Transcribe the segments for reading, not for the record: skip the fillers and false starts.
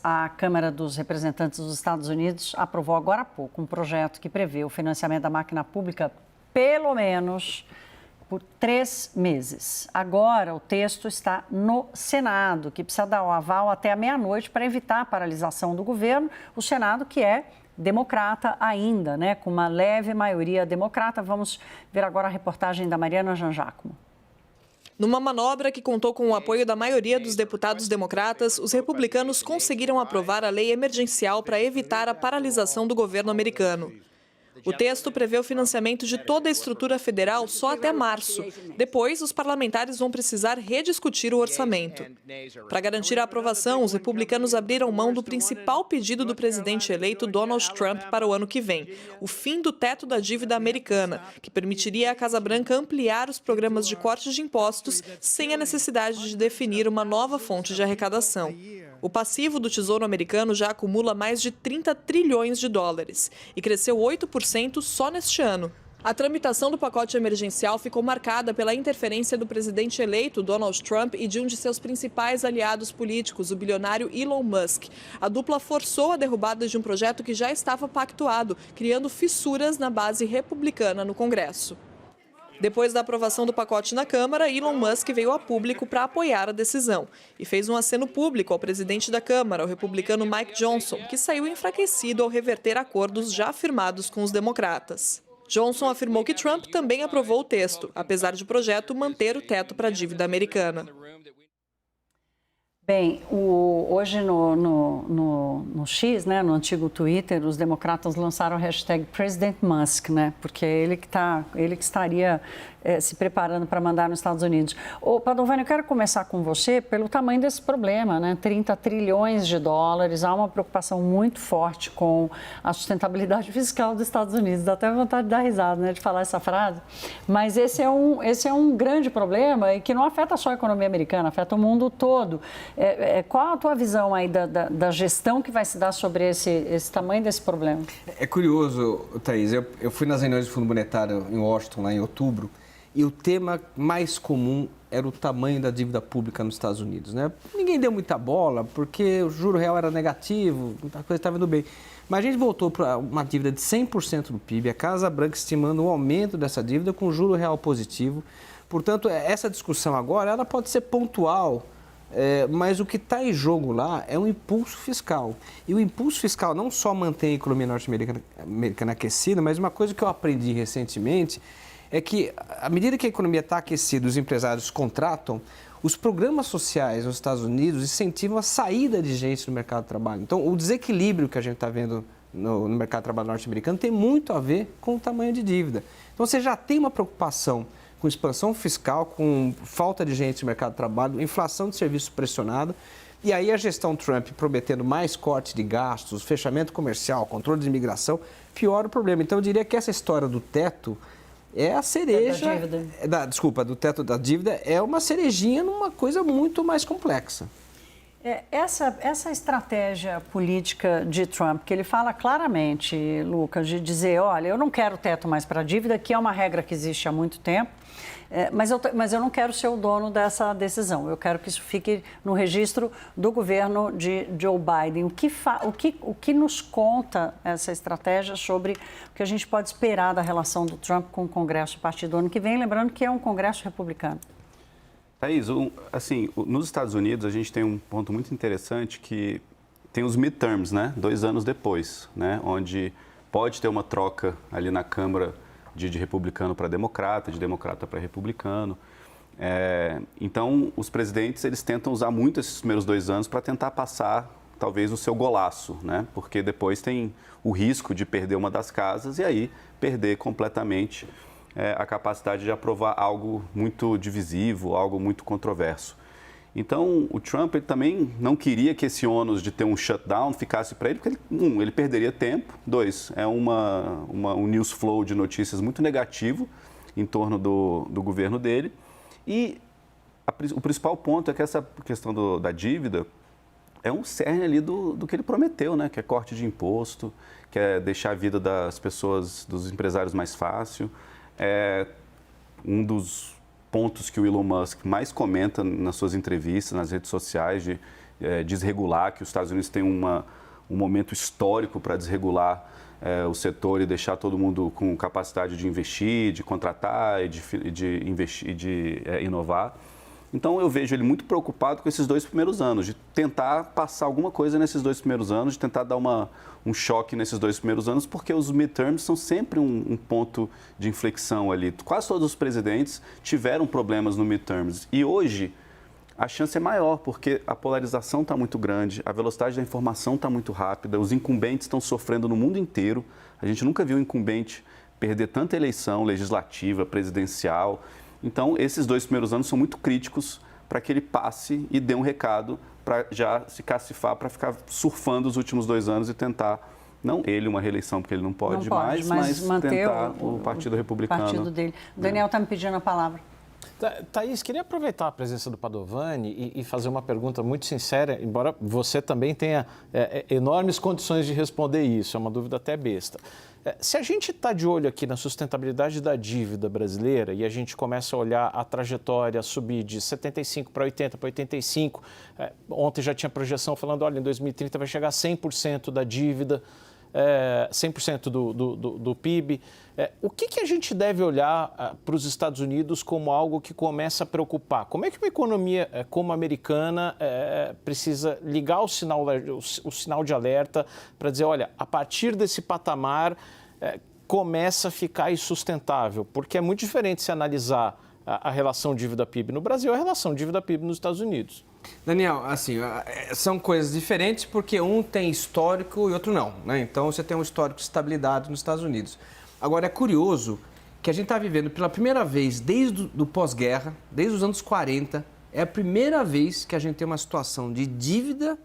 A Câmara dos Representantes dos Estados Unidos aprovou agora há pouco um projeto que prevê o financiamento da máquina pública pelo menos por 3 meses. Agora, o texto está no Senado, que precisa dar o aval até a meia-noite para evitar a paralisação do governo. O Senado, que é democrata ainda, né, com uma leve maioria democrata. Vamos ver agora a reportagem da Mariana Jangiacomo. Numa manobra que contou com o apoio da maioria dos deputados democratas, os republicanos conseguiram aprovar a lei emergencial para evitar a paralisação do governo americano. O texto prevê o financiamento de toda a estrutura federal só até março. Depois, os parlamentares vão precisar rediscutir o orçamento. Para garantir a aprovação, os republicanos abriram mão do principal pedido do presidente eleito Donald Trump para o ano que vem, o fim do teto da dívida americana, que permitiria à Casa Branca ampliar os programas de cortes de impostos sem a necessidade de definir uma nova fonte de arrecadação. O passivo do Tesouro americano já acumula mais de 30 trilhões de dólares e cresceu 8% só neste ano. A tramitação do pacote emergencial ficou marcada pela interferência do presidente eleito, Donald Trump, e de um de seus principais aliados políticos, o bilionário Elon Musk. A dupla forçou a derrubada de um projeto que já estava pactuado, criando fissuras na base republicana no Congresso. Depois da aprovação do pacote na Câmara, Elon Musk veio a público para apoiar a decisão e fez um aceno público ao presidente da Câmara, o republicano Mike Johnson, que saiu enfraquecido ao reverter acordos já firmados com os democratas. Johnson afirmou que Trump também aprovou o texto, apesar de o projeto manter o teto para a dívida americana. Bem, hoje no X, né, no antigo Twitter, os democratas lançaram a hashtag President Musk, né, porque é ele que estaria se preparando para mandar nos Estados Unidos. Ô, Padovani, eu quero começar com você pelo tamanho desse problema, né, 30 trilhões de dólares, há uma preocupação muito forte com a sustentabilidade fiscal dos Estados Unidos, dá até vontade de dar risada, né, de falar essa frase, mas esse é um grande problema e que não afeta só a economia americana, afeta o mundo todo. Qual a tua visão aí da gestão que vai se dar sobre esse tamanho desse problema? É curioso, Thaís, eu fui nas reuniões do Fundo Monetário em Washington, lá em outubro, e o tema mais comum era o tamanho da dívida pública nos Estados Unidos, né? Ninguém deu muita bola, porque o juro real era negativo, muita coisa estava indo bem. Mas a gente voltou para uma dívida de 100% do PIB, a Casa Branca estimando um aumento dessa dívida com juro real positivo. Portanto, essa discussão agora ela pode ser pontual, mas o que está em jogo lá é um impulso fiscal. E o impulso fiscal não só mantém a economia norte-americana aquecida, mas uma coisa que eu aprendi recentemente é que, à medida que a economia está aquecida, os empresários contratam, os programas sociais nos Estados Unidos incentivam a saída de gente no mercado de trabalho. Então, o desequilíbrio que a gente está vendo no mercado de trabalho norte-americano tem muito a ver com o tamanho de dívida. Então, você já tem uma preocupação com expansão fiscal, com falta de gente no mercado de trabalho, inflação de serviços pressionada, e aí a gestão Trump prometendo mais corte de gastos, fechamento comercial, controle de imigração, piora o problema. Então, eu diria que essa história do teto é a cereja... do teto da dívida é uma cerejinha numa coisa muito mais complexa. Essa estratégia política de Trump, que ele fala claramente, Lucas, de dizer, olha, eu não quero teto mais para a dívida, que é uma regra que existe há muito tempo, mas eu não quero ser o dono dessa decisão. Eu quero que isso fique no registro do governo de Joe Biden. O que nos conta essa estratégia sobre o que a gente pode esperar da relação do Trump com o Congresso a partir do ano que vem? Lembrando que é um Congresso republicano. Thaís, assim, nos Estados Unidos a gente tem um ponto muito interessante que tem os midterms, né? 2 anos depois, né? Onde pode ter uma troca ali na Câmara de republicano para democrata, de democrata para republicano. Então, os presidentes, eles tentam usar muito esses primeiros 2 anos para tentar passar, talvez, o seu golaço, né? Porque depois tem o risco de perder uma das casas e aí perder completamente a capacidade de aprovar algo muito divisivo, algo muito controverso. Então, o Trump ele também não queria que esse ônus de ter um shutdown ficasse para ele, porque, ele perderia tempo, 2, é um news flow de notícias muito negativo em torno do governo dele. E o principal ponto é que essa questão da dívida é um cerne ali do que ele prometeu, né? Que é corte de imposto, que é deixar a vida das pessoas, dos empresários mais fácil. Um dos pontos que o Elon Musk mais comenta nas suas entrevistas, nas redes sociais, desregular, que os Estados Unidos têm um momento histórico para desregular o setor e deixar todo mundo com capacidade de investir, de contratar e de investir, de inovar. Então, eu vejo ele muito preocupado com esses 2 primeiros anos, de tentar passar alguma coisa nesses 2 primeiros anos, de tentar dar um choque nesses 2 primeiros anos, porque os midterms são sempre um ponto de inflexão ali. Quase todos os presidentes tiveram problemas no midterms. E hoje, a chance é maior, porque a polarização está muito grande, a velocidade da informação está muito rápida, os incumbentes estão sofrendo no mundo inteiro. A gente nunca viu um incumbente perder tanta eleição legislativa, presidencial. Então, esses 2 primeiros anos são muito críticos para que ele passe e dê um recado para já se cacifar, para ficar surfando os últimos 2 anos e tentar, não ele uma reeleição, porque ele não pode mais, mas manter tentar o Partido Republicano. Partido dele. O Daniel está me pedindo a palavra. Thaís, queria aproveitar a presença do Padovani e fazer uma pergunta muito sincera, embora você também tenha enormes condições de responder isso, é uma dúvida até besta. Se a gente está de olho aqui na sustentabilidade da dívida brasileira e a gente começa a olhar a trajetória subir de 75 para 80 para 85, ontem já tinha projeção falando, olha, em 2030 vai chegar a 100% da dívida, 100% do PIB. O que a gente deve olhar para os Estados Unidos como algo que começa a preocupar? Como é que uma economia como a americana precisa ligar o sinal de alerta para dizer, olha, a partir desse patamar começa a ficar insustentável? Porque é muito diferente se analisar a relação dívida-PIB no Brasil e a relação dívida-PIB nos Estados Unidos. Daniel, assim, são coisas diferentes porque um tem histórico e outro não, né? Então, você tem um histórico de estabilidade nos Estados Unidos. Agora, é curioso que a gente está vivendo pela primeira vez desde o pós-guerra, desde os anos 40, é a primeira vez que a gente tem uma situação de dívida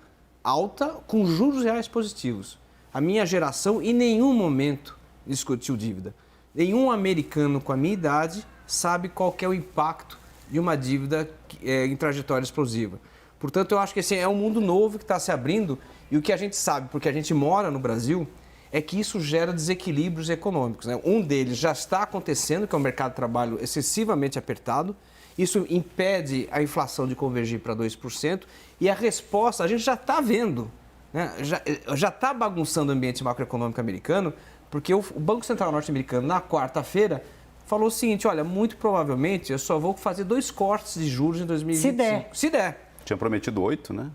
alta com juros reais positivos. A minha geração em nenhum momento discutiu dívida. Nenhum americano com a minha idade sabe qual que é o impacto de uma dívida em trajetória explosiva. Portanto, eu acho que esse é um mundo novo que está se abrindo e o que a gente sabe, porque a gente mora no Brasil, é que isso gera desequilíbrios econômicos, né? Um deles já está acontecendo, que é o mercado de trabalho excessivamente apertado. Isso impede a inflação de convergir para 2%. E a resposta, a gente já está vendo, né? Já está bagunçando o ambiente macroeconômico americano, porque o Banco Central norte-americano, na quarta-feira, falou o seguinte, olha, muito provavelmente eu só vou fazer 2 cortes de juros em 2025. Se der. Tinha prometido 8, né?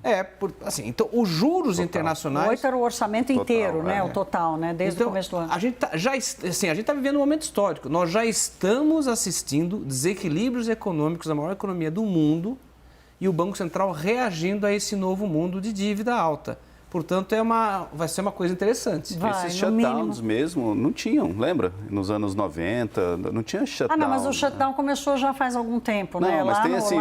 Assim, então os juros total. Internacionais... 8 era o orçamento total, inteiro, né? O total, né? Desde o começo do ano. A gente está vivendo um momento histórico. Nós já estamos assistindo desequilíbrios econômicos da maior economia do mundo e o Banco Central reagindo a esse novo mundo de dívida alta. Portanto, vai ser uma coisa interessante. Esses shutdowns mesmo não tinham, lembra? Nos anos 90, não tinha shutdown. Não, mas o shutdown começou já faz algum tempo, né? Mas tem assim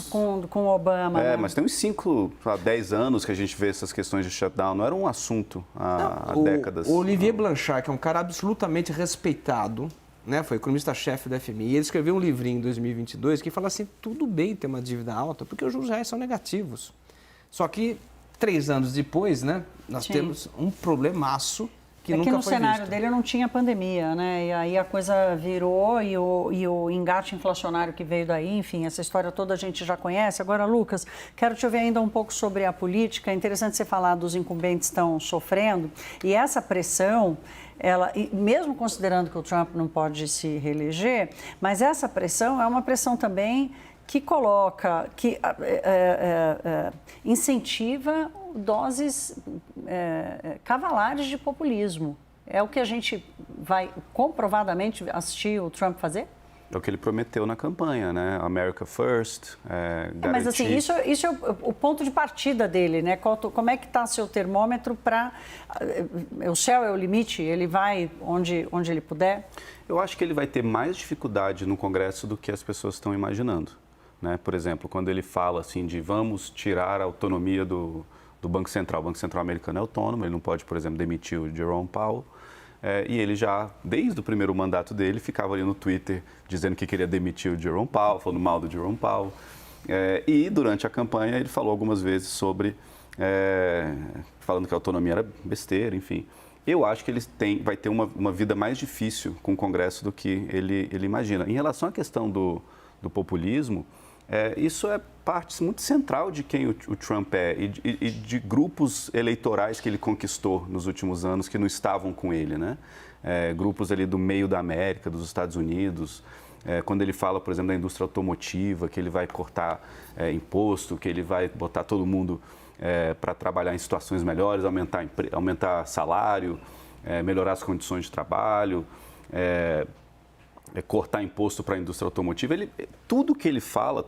com o Obama. Né? Mas tem uns 5 a 10 anos que a gente vê essas questões de shutdown. Não era um assunto há décadas. O Olivier Blanchard, que é um cara absolutamente respeitado, né? Foi economista-chefe da FMI, e ele escreveu um livrinho em 2022 que fala assim, tudo bem ter uma dívida alta, porque os juros reais são negativos. Só que 3 anos depois, né, nós temos um problemaço que nunca foi visto. No cenário dele não tinha pandemia, né? E aí a coisa virou e o engate inflacionário que veio daí, enfim, essa história toda a gente já conhece. Agora, Lucas, quero te ouvir ainda um pouco sobre a política. É interessante você falar dos incumbentes que estão sofrendo. E essa pressão, mesmo considerando que o Trump não pode se reeleger, mas essa pressão é uma pressão também que coloca, que incentiva doses cavalares de populismo. É o que a gente vai comprovadamente assistir o Trump fazer? É o que ele prometeu na campanha, né? America First, mas assim, isso é o ponto de partida dele, né? Como é que está seu termômetro para... O céu é o limite, ele vai onde ele puder? Eu acho que ele vai ter mais dificuldade no Congresso do que as pessoas estão imaginando. Né? Por exemplo, quando ele fala assim de vamos tirar a autonomia do Banco Central. O Banco Central americano é autônomo, ele não pode, por exemplo, demitir o Jerome Powell. E ele já, desde o primeiro mandato dele, ficava ali no Twitter dizendo que queria demitir o Jerome Powell, falando mal do Jerome Powell. E durante a campanha ele falou algumas vezes sobre, falando que a autonomia era besteira, enfim. Eu acho que ele vai ter uma vida mais difícil com o Congresso do que ele imagina. Em relação à questão do populismo, Isso é parte muito central de quem o Trump é e de grupos eleitorais que ele conquistou nos últimos anos que não estavam com ele, né? Grupos ali do meio da América, dos Estados Unidos. Quando ele fala, por exemplo, da indústria automotiva, que ele vai cortar imposto, que ele vai botar todo mundo para trabalhar em situações melhores, aumentar salário, melhorar as condições de trabalho, cortar imposto para a indústria automotiva. Tudo que ele fala,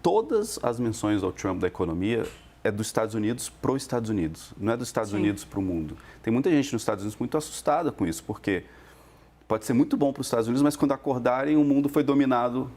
todas as menções ao Trump da economia é dos Estados Unidos para os Estados Unidos, não é dos Estados Unidos para o mundo. Tem muita gente nos Estados Unidos muito assustada com isso, porque pode ser muito bom para os Estados Unidos, mas quando acordarem, o mundo foi dominado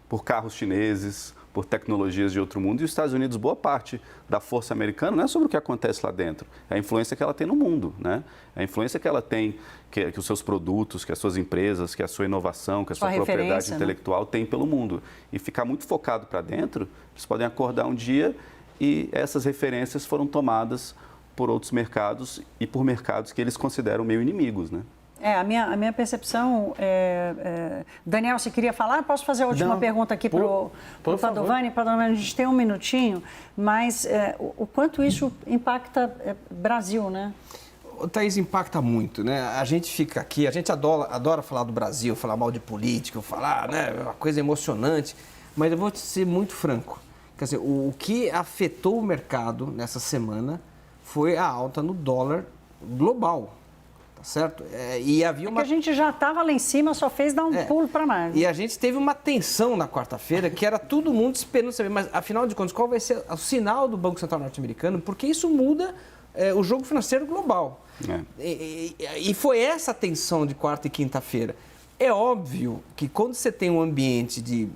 por carros chineses, por tecnologias de outro mundo. E os Estados Unidos, boa parte da força americana não é sobre o que acontece lá dentro, é a influência que ela tem no mundo, né? É a influência que ela tem, que os seus produtos, que as suas empresas, que a sua inovação, que a sua propriedade intelectual tem pelo mundo. E ficar muito focado para dentro, eles podem acordar um dia e essas referências foram tomadas por outros mercados e por mercados que eles consideram meio inimigos, né? A minha percepção Daniel, você queria falar? Posso fazer a última pergunta aqui para o Padovani? Padovani, a gente tem um minutinho, mas o quanto isso impacta Brasil, né? Thaís, impacta muito, né? A gente fica aqui, a gente adora falar do Brasil, falar mal de política, falar, né, uma coisa emocionante, mas eu vou te ser muito franco. Quer dizer, o que afetou o mercado nessa semana foi a alta no dólar global. Tá certo? E havia que a gente já estava lá em cima, só fez dar um pulo para mais. E a gente teve uma tensão na quarta-feira, que era todo mundo esperando saber, mas afinal de contas, qual vai ser o sinal do Banco Central norte-americano? Porque isso muda o jogo financeiro global. E foi essa tensão de quarta e quinta-feira. É óbvio que quando você tem um ambiente de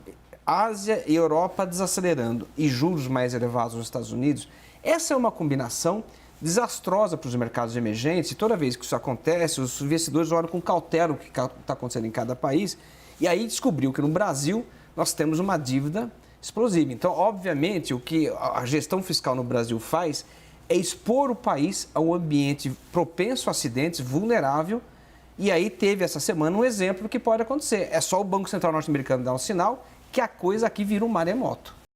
Ásia e Europa desacelerando e juros mais elevados nos Estados Unidos, essa é uma combinação desastrosa para os mercados emergentes. E toda vez que isso acontece, os investidores olham com cautela o que está acontecendo em cada país. E aí descobriu que no Brasil nós temos uma dívida explosiva. Então, obviamente, o que a gestão fiscal no Brasil faz é expor o país a um ambiente propenso a acidentes, vulnerável. E aí teve essa semana um exemplo do que pode acontecer. É só o Banco Central norte-americano dar um sinal que a coisa aqui vira um maremoto.